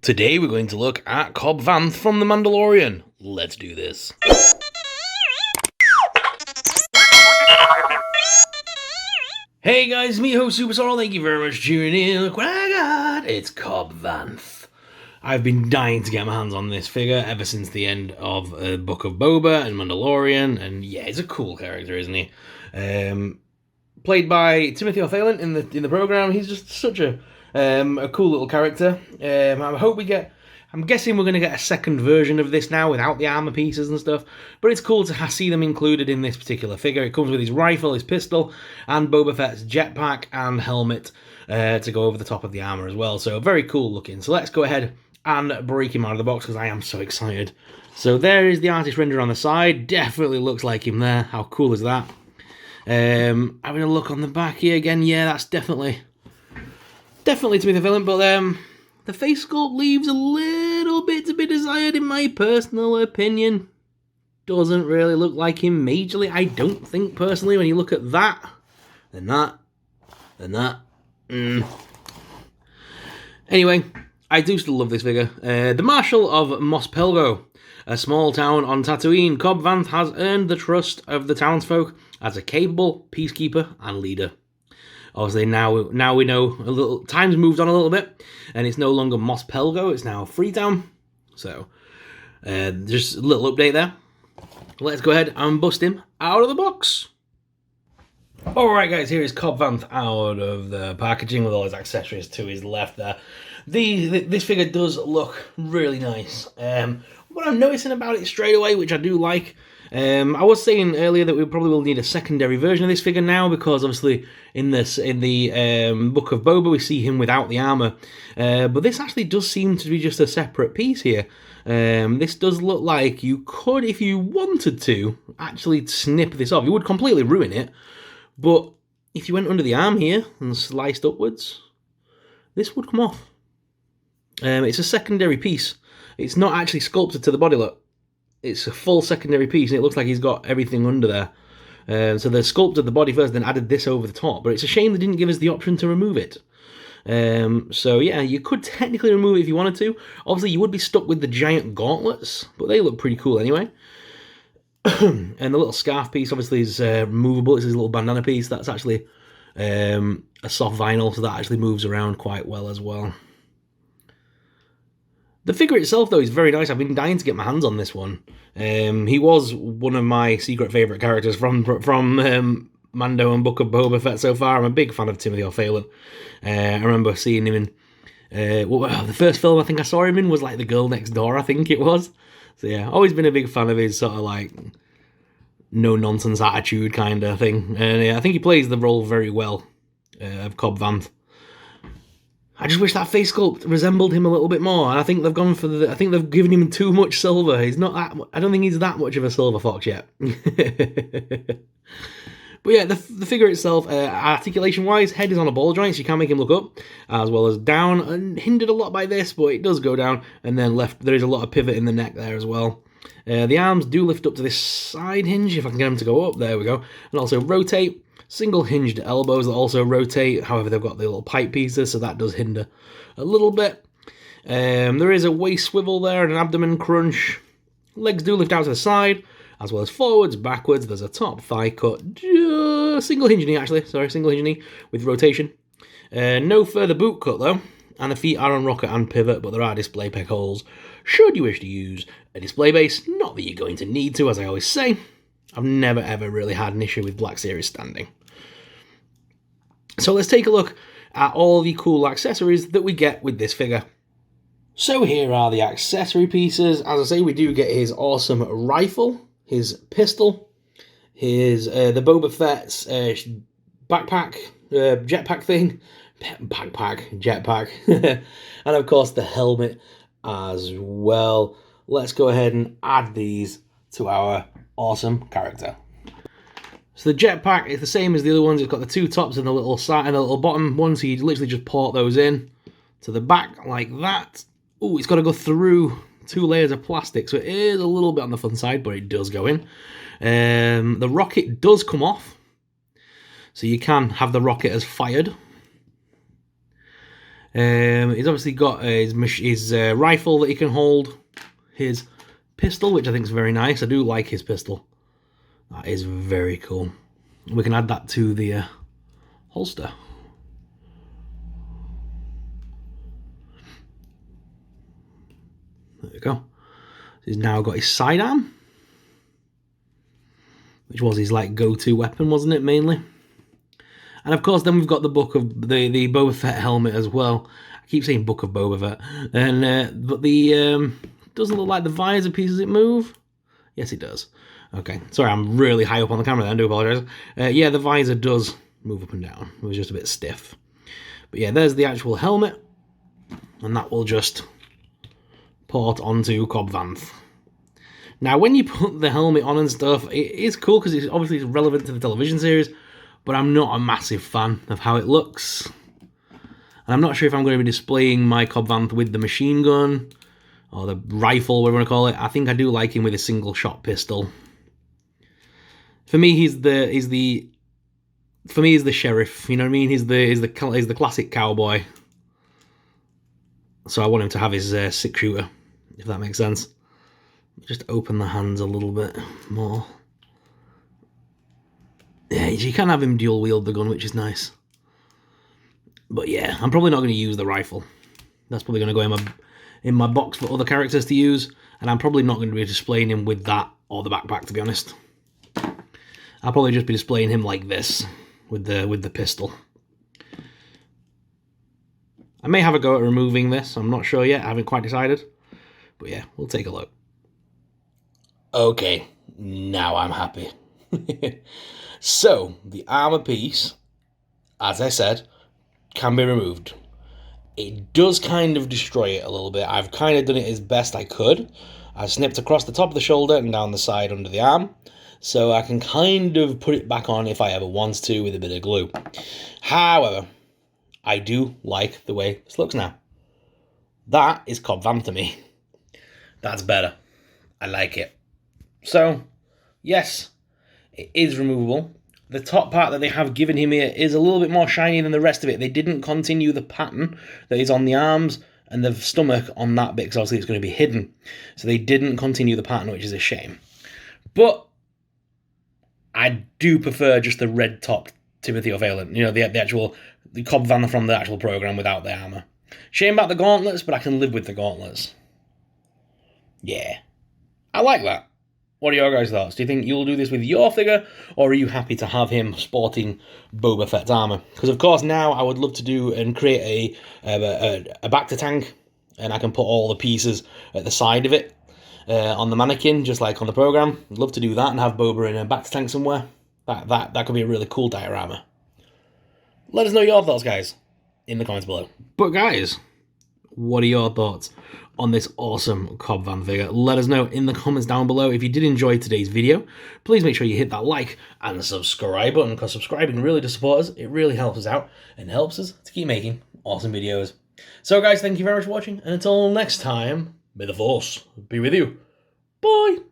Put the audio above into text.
Today we're going to look at Cobb Vanth from The Mandalorian. Let's do this. Hey guys, me host Super Sorrel, thank you very much for tuning in. Look what I got! It's Cobb Vanth. I've been dying to get my hands on this figure ever since the end of Book of Boba and Mandalorian, and yeah, he's a cool character, isn't he? Played by Timothy O'Fallon in the program. He's just such a cool little character. I'm guessing we're going to get a second version of this now without the armor pieces and stuff, but it's cool to see them included in this particular figure. It comes with his rifle, his pistol, and Boba Fett's jetpack and helmet to go over the top of the armor as well. So very cool looking. So let's go ahead and break him out of the box because I am so excited. So there is the artist render on the side. Definitely looks like him there. How cool is that? Having a look on the back here again. Yeah, that's definitely Timothy O'Fallon, but the face sculpt leaves a little bit to be desired in my personal opinion. Doesn't really look like him majorly, I don't think, personally, when you look at that, then that. Anyway, I do still love this figure. The Marshal of Mos Pelgo, a small town on Tatooine, Cobb Vanth has earned the trust of the townsfolk as a capable peacekeeper and leader. Obviously, now we know a little. Time's moved on a little bit, and it's no longer Mos Pelgo; it's now Freetown. So, just a little update there. Let's go ahead and bust him out of the box. All right, guys, here is Cobb Vanth out of the packaging with all his accessories to his left there. This figure does look really nice. What I'm noticing about it straight away, which I do like. I was saying earlier that we probably will need a secondary version of this figure now, because obviously in the Book of Boba we see him without the armor, but this actually does seem to be just a separate piece here. This does look like you could, if you wanted to, actually snip this off. You would completely ruin it, but if you went under the arm here and sliced upwards, this would come off. It's a secondary piece. It's not actually sculpted to the body, look. It's a full secondary piece, and it looks like he's got everything under there. So they sculpted the body first, then added this over the top. But it's a shame they didn't give us the option to remove it. So yeah, you could technically remove it if you wanted to. Obviously, you would be stuck with the giant gauntlets, but they look pretty cool anyway. And the little scarf piece, obviously, is removable. It's his little bandana piece. That's actually a soft vinyl, so that actually moves around quite well as well. The figure itself, though, is very nice. I've been dying to get my hands on this one. He was one of my secret favourite characters from Mando and Book of Boba Fett so far. I'm a big fan of Timothy O'Fallon. I remember seeing him in... the first film I think I saw him in was like The Girl Next Door, I think it was. So yeah, always been a big fan of his sort of like no-nonsense attitude kind of thing. And yeah, I think he plays the role very well of Cobb Vanth. I just wish that face sculpt resembled him a little bit more. And I think they've gone for I think they've given him too much silver. He's not that. I don't think he's that much of a silver fox yet. But yeah, the figure itself, articulation-wise, head is on a ball joint, so you can make him look up as well as down. And hindered a lot by this, but it does go down. And then left, there is a lot of pivot in the neck there as well. The arms do lift up to this side hinge, if I can get them to go up. There we go. And also rotate. Single hinged elbows that also rotate, however they've got the little pipe pieces, so that does hinder a little bit. There is a waist swivel there and an abdomen crunch. Legs do lift out to the side, as well as forwards, backwards. There's a top thigh cut, single hinge knee with rotation. No further boot cut though, and the feet are on rocket and pivot, but there are display peg holes should you wish to use a display base. Not that you're going to need to, as I always say. I've never ever really had an issue with Black Series standing. So let's take a look at all the cool accessories that we get with this figure. So here are the accessory pieces. As I say, we do get his awesome rifle, his pistol, his the Boba Fett's backpack, jetpack thing, jetpack, and of course the helmet as well. Let's go ahead and add these to our awesome character. So the jetpack is the same as the other ones. It's got the two tops and the little side and the little bottom one, so you literally just port those in to the back like that. Oh, it's got to go through 2 layers of plastic, so it is a little bit on the fun side, but it does go in. The rocket does come off, so you can have the rocket as fired. He's obviously got his rifle that he can hold, his pistol, which I think is very nice. I do like his pistol. That is very cool. We can add that to the holster. There we go. He's now got his sidearm, which was his like go-to weapon, wasn't it, mainly? And of course, then we've got the book of the Boba Fett helmet as well. I keep saying book of Boba Fett, and but the doesn't look like the visor pieces it move. Yes, it does. Okay, sorry, I'm really high up on the camera there. I do apologise. Yeah, the visor does move up and down. It was just a bit stiff. But yeah, there's the actual helmet, and that will just port onto Cobb Vanth. Now, when you put the helmet on and stuff, it is cool because it's obviously relevant to the television series, but I'm not a massive fan of how it looks. And I'm not sure if I'm going to be displaying my Cobb Vanth with the machine gun or the rifle, whatever you want to call it. I think I do like him with a single shot pistol. For me, he's the sheriff. You know what I mean? He's the classic cowboy. So I want him to have his 6-shooter, if that makes sense. Just open the hands a little bit more. Yeah, you can have him dual wield the gun, which is nice. But yeah, I'm probably not going to use the rifle. That's probably going to go in my box for other characters to use, and I'm probably not going to be displaying him with that or the backpack, to be honest. I'll probably just be displaying him like this with the pistol. I may have a go at removing this. I'm not sure yet. I haven't quite decided. But yeah, we'll take a look. Okay, now I'm happy. So, the armor piece, as I said, can be removed. It does kind of destroy it a little bit. I've kind of done it as best I could. I snipped across the top of the shoulder and down the side under the arm, so I can kind of put it back on if I ever want to with a bit of glue. However, I do like the way this looks now. That is Cobb Vanth to me. That's better. I like it. So, yes, it is removable. The top part that they have given him here is a little bit more shiny than the rest of it. They didn't continue the pattern that is on the arms and the stomach on that bit, because obviously it's going to be hidden. So they didn't continue the pattern, which is a shame. But I do prefer just the red-topped Timothy O'Phelan. You know, the Cobb Vanth from the actual program without the armor. Shame about the gauntlets, but I can live with the gauntlets. Yeah. I like that. What are your guys' thoughts? Do you think you'll do this with your figure, or are you happy to have him sporting Boba Fett's armor? Because of course now I would love to do and create a back-to tank, and I can put all the pieces at the side of it on the mannequin, just like on the program. I'd love to do that and have Boba in a back-to tank somewhere. That could be a really cool diorama. Let us know your thoughts, guys, in the comments below. But guys, what are your thoughts on this awesome Cobb Vanth figure? Let us know in the comments down below. If you did enjoy today's video, please make sure you hit that like and subscribe button, because subscribing really does support us. It really helps us out and helps us to keep making awesome videos. So guys, thank you very much for watching, and until next time, may the Force be with you. Bye!